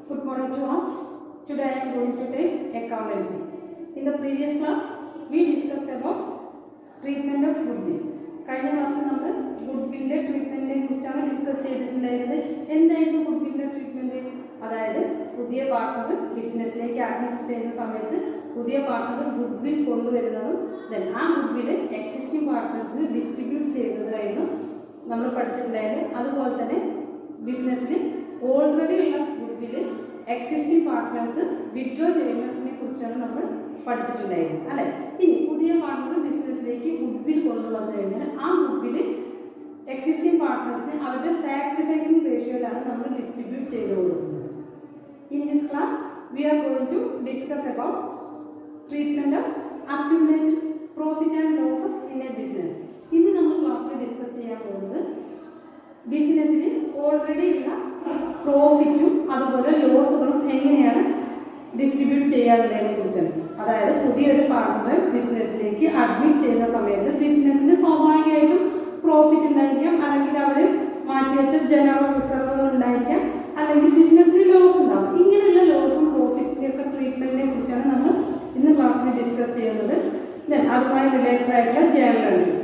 Good morning to all. Today I am going to take accountancy. In the previous class, we discussed about treatment of goodwill. കഴിഞ്ഞ ക്ലാസ്സിൽ നമ്മൾ ഗുഡ്വില്ലിന്റെ ട്രീറ്റ്മെന്റിനെ കുറിച്ചാണ് discuss ചെയ്തിട്ടുണ്ടായിരുന്നത്. എന്തായിരുന്നു ഗുഡ്വില്ലിന്റെ treatment? അതായത് പുതിയ പാർട്ണർ ബിസിനസ്സിലേക്ക് അഡ്മിറ്റ് ചെയ്യുന്ന സമയത്ത് പുതിയ പാർട്ണർ ഗുഡ്വിൽ കൊണ്ടുവരുന്നതും ആ ഗുഡ്വിൽ എക്സിസ്റ്റിംഗ് പാർട്ട്നേഴ്സിന് ഡിസ്ട്രിബ്യൂട്ട് ചെയ്യുന്നതായിരുന്നു നമ്മൾ പഠിച്ചിട്ടുണ്ടായിരുന്നു. അതുപോലെ തന്നെ ബിസിനസ്സിൽ ഓൾറെഡി ഉള്ള ഗുഡ്വിൽ എക്സിസ്റ്റിംഗ് പാർട്ട്നേഴ്സ് വിഡ്രോ ചെയ്യുന്നതിനെ കുറിച്ചാണ് നമ്മൾ പഠിച്ചിട്ടുണ്ടായിരുന്നു അല്ലെ. ഇനി പുതിയ പാർട്ണർ ബിസിനസ്സിലേക്ക് ഗുഡ്വിൽ കൊണ്ടുവന്നു കഴിഞ്ഞാൽ ആ ഗുഡ്വിൽ എക്സിസ്റ്റിംഗ് പാർട്ട്നേഴ്സിന് അവരുടെ സാക്രിഫൈസിംഗ് റേഷ്യോയിലാണ് നമ്മൾ ഡിസ്ട്രിബ്യൂട്ട് ചെയ്ത് കൊടുക്കുന്നത്. In this class we are going to discuss about treatment of accumulated profit and losses in a business. ഇന്ന് നമ്മൾ ക്ലാസ്സിൽ ഡിസ്കസ് ചെയ്യാൻ പോകുന്നത് ബിസിനസ്സിൽ ഓൾറെഡി ഉള്ള പ്രോഫിറ്റും അതുപോലെ ലോസുകളും എങ്ങനെയാണ് ഡിസ്ട്രിബ്യൂട്ട് ചെയ്യാനുള്ളതിനെ കുറിച്ചാണ്. അതായത് പുതിയൊരു പാർട്ണർ ബിസിനസ്സിലേക്ക് അഡ്മിറ്റ് ചെയ്യുന്ന സമയത്ത് ബിസിനസ്സിന് സ്വാഭാവികമായിട്ടും പ്രോഫിറ്റ് ഉണ്ടായിരിക്കാം, അല്ലെങ്കിൽ അവർ മാറ്റിവെച്ച ജനറൽ റിസർവുകൾ ഉണ്ടായിരിക്കാം, അല്ലെങ്കിൽ ബിസിനസ്സിന് ലോസ് ഉണ്ടാവും. ഇങ്ങനെയുള്ള ലോസും പ്രോഫിറ്റിന്റെ ഒക്കെ ട്രീറ്റ്മെന്റിനെ കുറിച്ചാണ് നമ്മൾ ഇന്ന് ക്ലാസ്സിൽ ഡിസ്കസ് ചെയ്യുന്നത്. അതുമായി റിലേറ്റഡ് ആയിട്ടുള്ള ജേണൽ എൻട്രി.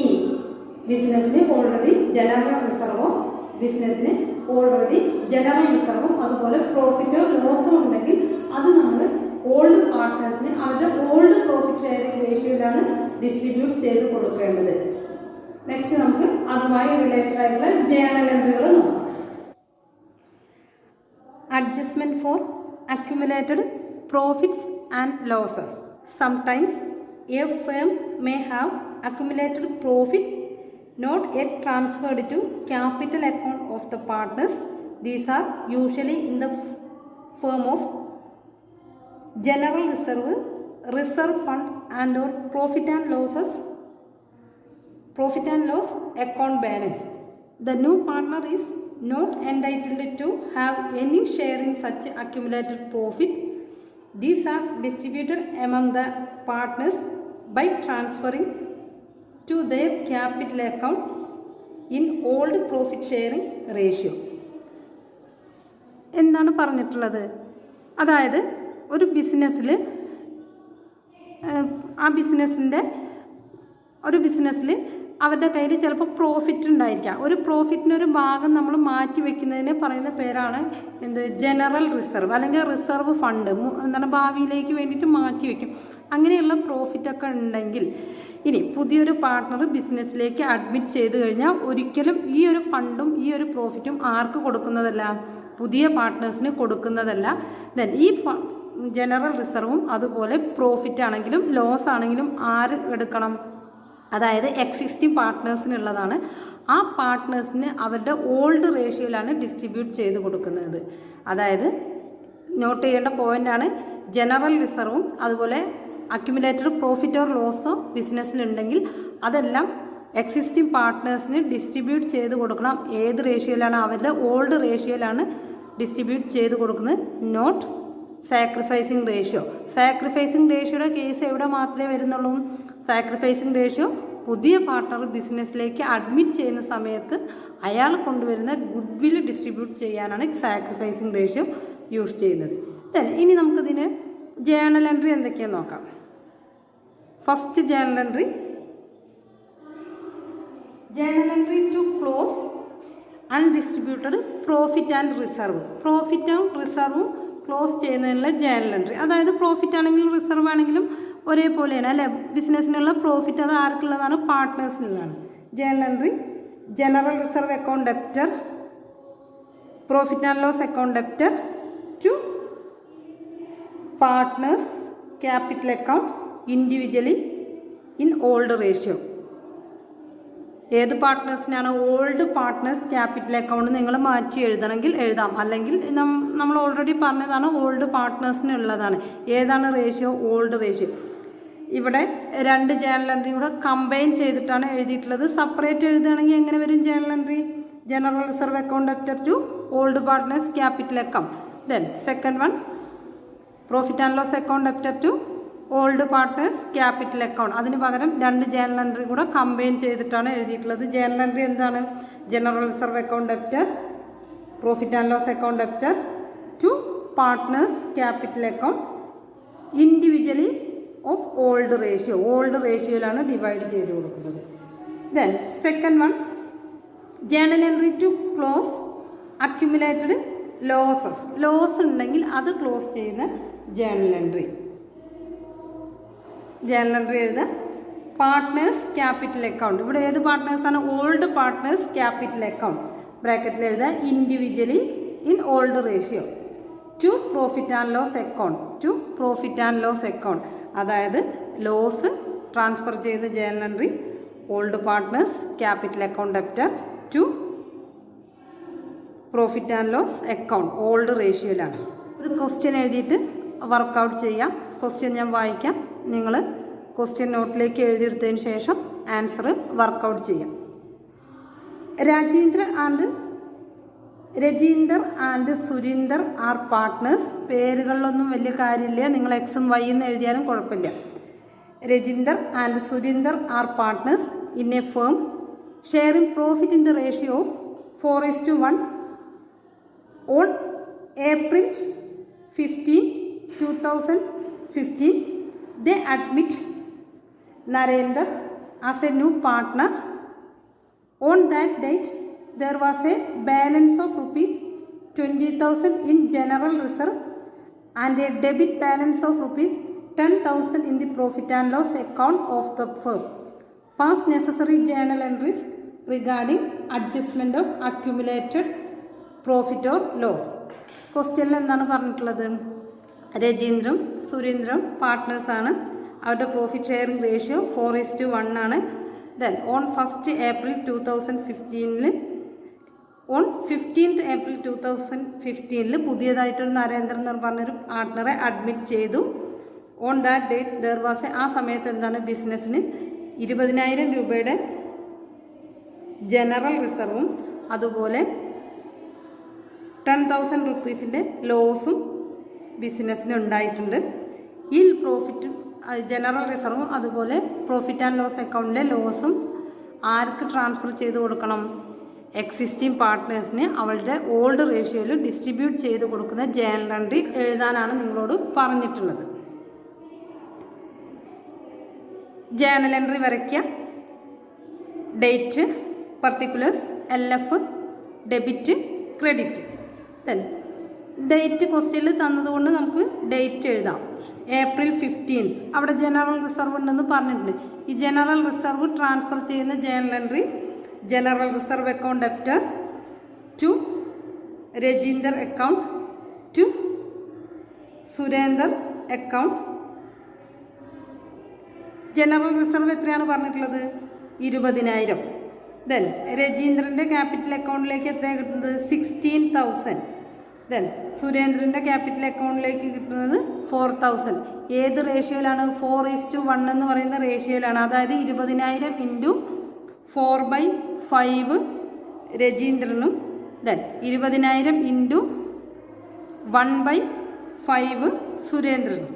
ഇനി ബിസിനസ്സിന് ഓൾറെഡി ജനറൽ റിസർവോ ബിസിനസ്സിന് ഓൾറെഡി ജനറൽ റിസർവും അതുപോലെ പ്രോഫിറ്റോ ലോസോ ഉണ്ടെങ്കിൽ അത് നമ്മൾ ഓൾഡ് പാർട്ട്നേഴ്സിന് അവരുടെ ഓൾഡ് പ്രോഫിറ്റ് ഷെയറിംഗ് റേഷ്യോയിലാണ് ഡിസ്ട്രിബ്യൂട്ട് ചെയ്ത് കൊടുക്കേണ്ടത്. നെക്സ്റ്റ് നമുക്ക് അതുമായി റിലേറ്റഡ് ആയിട്ടുള്ള ജേണൽ എൻട്രികൾ നോക്കാം. Adjustment for accumulated profits and losses. Sometimes a firm may have accumulated profit not yet transferred to capital account of the partners. These are usually in the form of general reserve, reserve fund and or profit and loss account balance. The new partner is not entitled to have any share in such accumulated profit. These are distributed among the partners by transferring to their capital account in old profit sharing ratio. എന്താണ് പറഞ്ഞിട്ടുള്ളത്? അതായത് ഒരു ബിസിനസ്സിൽ അവരുടെ കയ്യിൽ ചിലപ്പോൾ profit ഉണ്ടായിരിക്കാം. ഒരു പ്രോഫിറ്റിനൊരു ഭാഗം നമ്മൾ മാറ്റി വെക്കുന്നതിന് പറയുന്ന പേരാണ് ജനറൽ റിസർവ് അല്ലെങ്കിൽ റിസർവ് ഫണ്ട്. എന്താണ് ഭാവിയിലേക്ക് വേണ്ടിയിട്ട് മാറ്റി വെക്കും. അങ്ങനെയുള്ള പ്രോഫിറ്റൊക്കെ ഉണ്ടെങ്കിൽ ഇനി പുതിയൊരു പാർട്ണർ ബിസിനസ്സിലേക്ക് അഡ്മിറ്റ് ചെയ്ത് കഴിഞ്ഞാൽ ഒരിക്കലും ഈ ഒരു ഫണ്ടും ഈ ഒരു പ്രോഫിറ്റും ആർക്ക് കൊടുക്കുന്നതല്ല? പുതിയ പാർട്ട്നേഴ്സിന് കൊടുക്കുന്നതല്ല. ദെൻ ഈ ജനറൽ റിസർവും അതുപോലെ പ്രോഫിറ്റ് ആണെങ്കിലും ലോസ് ആണെങ്കിലും ആര് എടുക്കണം? അതായത് എക്സിസ്റ്റിംഗ് പാർട്ട്നേഴ്സിനുള്ളതാണ്. ആ പാർട്ട്നേഴ്സിന് അവരുടെ ഓൾഡ് റേഷ്യോയിലാണ് ഡിസ്ട്രിബ്യൂട്ട് ചെയ്ത് കൊടുക്കുന്നത്. അതായത് നോട്ട് ചെയ്യേണ്ട പോയിന്റാണ്, ജനറൽ റിസർവും അതുപോലെ അക്യുമുലേറ്റഡ് പ്രോഫിറ്റ് ഓർ ലോസോ ബിസിനസ്സിലുണ്ടെങ്കിൽ അതെല്ലാം എക്സിസ്റ്റിംഗ് പാർട്ട്നേഴ്സിന് ഡിസ്ട്രിബ്യൂട്ട് ചെയ്ത് കൊടുക്കണം. ഏത് റേഷ്യോയിലാണ്? അവരുടെ ഓൾഡ് റേഷ്യോയിലാണ് ഡിസ്ട്രിബ്യൂട്ട് ചെയ്ത് കൊടുക്കുന്നത്. Note sacrificing ratio. സാക്രിഫൈസിങ് റേഷ്യോയുടെ കേസ് എവിടെ മാത്രമേ വരുന്നുള്ളൂ? സാക്രിഫൈസിങ് റേഷ്യോ പുതിയ പാർട്ണർ ബിസിനസ്സിലേക്ക് അഡ്മിറ്റ് ചെയ്യുന്ന സമയത്ത് അയാൾ കൊണ്ടുവരുന്ന ഗുഡ്വിൽ ഡിസ്ട്രിബ്യൂട്ട് ചെയ്യാനാണ് സാക്രിഫൈസിങ് റേഷ്യോ യൂസ് ചെയ്യുന്നത്. ഇനി നമുക്കിതിന് ജേണൽ എൻട്രി എന്തൊക്കെയാണെന്ന് നോക്കാം. First journal entry to close undistributed profit and reserve. പ്രോഫിറ്റും റിസർവും ക്ലോസ് ചെയ്യുന്നതിനുള്ള ജേണൽ എൻട്രി. അതായത് പ്രോഫിറ്റ് ആണെങ്കിലും റിസർവ് ആണെങ്കിലും ഒരേപോലെയാണ് അല്ലേ? ബിസിനസ്സിനുള്ള പ്രോഫിറ്റ് അത് ആർക്കുള്ളതാണ്? പാർട്ട്നേഴ്സിനുള്ളതാണ്. Journal entry general reserve account debtor, profit and loss account debtor to partners capital account individually in old ratio. ഏത് പാർട്ട്നേഴ്സിനാണ്? ഓൾഡ് പാർട്ട്നേഴ്സ് ക്യാപിറ്റൽ അക്കൗണ്ട് നിങ്ങൾ മാറ്റി എഴുതണമെങ്കിൽ എഴുതാം, അല്ലെങ്കിൽ നമ്മൾ ഓൾറെഡി പറഞ്ഞതാണ് ഓൾഡ് പാർട്ട്നേഴ്സിനുള്ളതാണ്. ഏതാണ് റേഷ്യോ? Old ratio. ഇവിടെ രണ്ട് ജേണൽ എൻട്രി കൂടെ കമ്പൈൻ ചെയ്തിട്ടാണ് എഴുതിയിട്ടുള്ളത്. സെപ്പറേറ്റ് എഴുതുകയാണെങ്കിൽ എങ്ങനെ വരും journal entry? General reserve account debtor to old partners capital account. Then second one profit and loss account debtor to old partners capital account. അതിന് പകരം രണ്ട് ജേണൽ എൻട്രി കൂടെ കമ്പൈൻ ചെയ്തിട്ടാണ് എഴുതിയിട്ടുള്ളത്. ജേണൽ എൻട്രി എന്താണ്? General reserve account debtor, profit and loss account debtor to partners capital account individually of old റേഷ്യോയിലാണ് divide ചെയ്ത് കൊടുക്കുന്നത്. Then second one, journal entry to close accumulated loss ഉണ്ടെങ്കിൽ അത് close ചെയ്യുന്ന ജേണൽ എൻട്രി എഴുതുക. Partners capital account, ഇവിടെ ഏത് പാർട്ട്നേഴ്സാണ്? ഓൾഡ് പാർട്ട്നേഴ്സ് ക്യാപിറ്റൽ അക്കൗണ്ട് ബ്രാക്കറ്റിൽ എഴുതുക. Individually in old ratio to profit and loss account അതായത് ലോസ് ട്രാൻസ്ഫർ ചെയ്ത journal entry old partners capital account debtor to profit and loss account old റേഷ്യോയിലാണ്. ഒരു question എഴുതിയിട്ട് വർക്കൗട്ട് ചെയ്യാം. ക്വസ്റ്റ്യൻ ഞാൻ വായിക്കാം, നിങ്ങൾ ക്വസ്റ്റ്യൻ നോട്ടിലേക്ക് എഴുതിയെടുത്തതിന് ശേഷം ആൻസർ വർക്കൗട്ട് ചെയ്യാം. Rajinder and Surinder are partners. പേരുകളിലൊന്നും വലിയ കാര്യമില്ല, നിങ്ങൾ എക്സും വൈ എന്ന് എഴുതിയാലും കുഴപ്പമില്ല. Rajinder and Surinder are partners in a firm sharing profit in the ratio of 4:1. On April 15, 2015, they admit Narendra as a new partner. On that date, there was a balance of rupees 20,000 in general reserve and a debit balance of rupees 10,000 in the profit and loss account of the firm. Pass necessary journal entries regarding adjustment of accumulated profit or loss. ക്വസ്റ്റ്യനിൽ എന്താണ് പറഞ്ഞിട്ടുള്ളത്? രജീന്ദ്രും സുരീന്ദ്രും പാർട്ട്നേഴ്സാണ്. അവരുടെ profit sharing ratio 4:1 ആണ്. Then on 1st April 2015 on 15th April 2015 പുതിയതായിട്ടൊരു നരേന്ദ്രൻ എന്ന് പറഞ്ഞൊരു പാർട്ട്ണറെ admit ചെയ്തു. On that date there was ആ സമയത്ത് എന്താണ് ബിസിനസ്സിന് 20,000 രൂപയുടെ ജനറൽ റിസർവും അതുപോലെ 10,000 റുപ്പീസിൻ്റെ ലോസും ബിസിനസ്സിന് ഉണ്ടായിട്ടുണ്ട്. ഈ പ്രോഫിറ്റ് ജനറൽ റിസർവും അതുപോലെ പ്രോഫിറ്റ് ആൻഡ് ലോസ് അക്കൗണ്ടിലെ ലോസും ആർക്ക് ട്രാൻസ്ഫർ ചെയ്ത് കൊടുക്കണം? എക്സിസ്റ്റിംഗ് പാർട്ട്നേഴ്സിന് അവളുടെ ഓൾഡ് റേഷ്യോയിൽ ഡിസ്ട്രിബ്യൂട്ട് ചെയ്ത് കൊടുക്കുന്ന ജേണൽ എൻട്രി എഴുതാനാണ് നിങ്ങളോട് പറഞ്ഞിട്ടുള്ളത്. ജേണൽ എൻട്രി വരയ്ക്കുക. Date, particulars, LF, debit, credit. Date ക്വസ്റ്റ്യനിൽ തന്നതുകൊണ്ട് നമുക്ക് ഡേറ്റ് എഴുതാം. April 15. അവിടെ ജനറൽ റിസർവ് ഉണ്ടെന്ന് പറഞ്ഞിട്ടുണ്ട്. ഈ ജനറൽ റിസർവ് ട്രാൻസ്ഫർ ചെയ്യുന്ന journal entry general reserve account debtor to Rajinder account to Surender account. General reserve എത്രയാണ് പറഞ്ഞിട്ടുള്ളത്? 20,000. ദെൻ രജീന്ദ്രൻ്റെ ക്യാപിറ്റൽ അക്കൗണ്ടിലേക്ക് എത്രയാണ് കിട്ടുന്നത്? 16,000. ദെൻ സുരേന്ദ്രൻ്റെ ക്യാപിറ്റൽ അക്കൗണ്ടിലേക്ക് കിട്ടുന്നത് 4,000. ഏത് റേഷ്യോയിലാണ്? 4:1 എന്ന് പറയുന്ന റേഷ്യോയിലാണ്. അതായത് 20,000 ഇൻറ്റു 4/5 രജീന്ദ്രനും ദെൻ 20,000 ഇൻറ്റു 1/5 സുരേന്ദ്രനും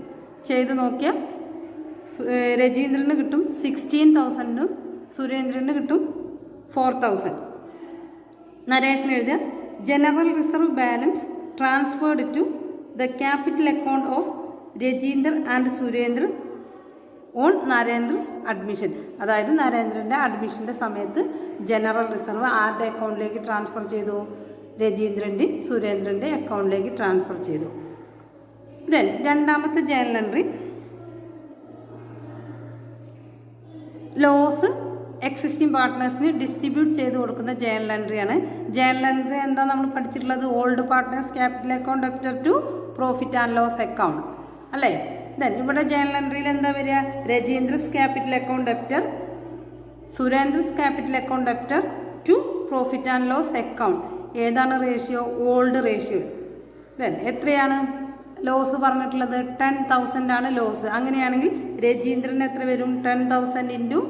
ചെയ്ത് നോക്കിയാൽ രജീന്ദ്രന് കിട്ടും 16,000ഉം സുരേന്ദ്രന് കിട്ടും 4,000. നരേഷൻ എഴുതുക. General reserve balance transferred to the capital account of Rajinder and Surendra on Narendra's admission. അതായത് നരേന്ദ്രൻ്റെ അഡ്മിഷൻ്റെ സമയത്ത് ജനറൽ റിസർവ് ആരുടെ അക്കൗണ്ടിലേക്ക് ട്രാൻസ്ഫർ ചെയ്തു? രജീന്ദ്രൻ്റെ സുരേന്ദ്രൻ്റെ അക്കൗണ്ടിലേക്ക് ട്രാൻസ്ഫർ ചെയ്തു. ദെൻ രണ്ടാമത്തെ journal entry loss existing പാർട്ട്നേഴ്സിന് distribute ചെയ്ത് കൊടുക്കുന്ന ജേണൽ എൻട്രിയാണ്. ജേണൽ എൻട്രി എന്താ നമ്മൾ പഠിച്ചിട്ടുള്ളത്? Old partners capital account debtor to profit and loss account അല്ലേ? ദെൻ ഇവിടെ ജേണൽ എൻട്രിയിൽ എന്താ വരിക? രജീന്ദ്രസ് capital account debtor, സുരേന്ദ്രസ് capital account debtor to profit and loss account. ഏതാണ് റേഷ്യോ? Old ratio. ദെൻ എത്രയാണ് ലോസ് പറഞ്ഞിട്ടുള്ളത്? 10,000 ആണ് ലോസ്. അങ്ങനെയാണെങ്കിൽ രജീന്ദ്രന് എത്ര വരും? 10,000 ഇൻറ്റു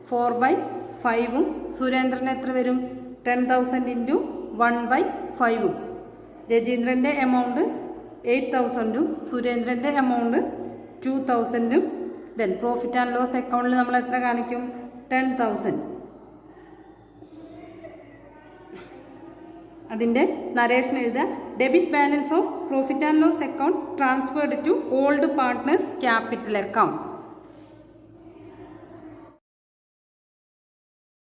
4/5ഉം സുരേന്ദ്രന് എത്ര വരും? 10,000 ഇൻറ്റു 1/5ഉം. രജീന്ദ്രൻ്റെ എമൗണ്ട് 8,000ഉം സുരേന്ദ്രൻ്റെ എമൗണ്ട് 2,000ഉം. ദെൻ പ്രോഫിറ്റ് ആൻഡ് ലോസ് അക്കൗണ്ടിൽ നമ്മൾ എത്ര കാണിക്കും? 10,000. അതിൻ്റെ നരേഷൻ എഴുതുക. Debit balance of profit and loss account transferred to old partners capital account.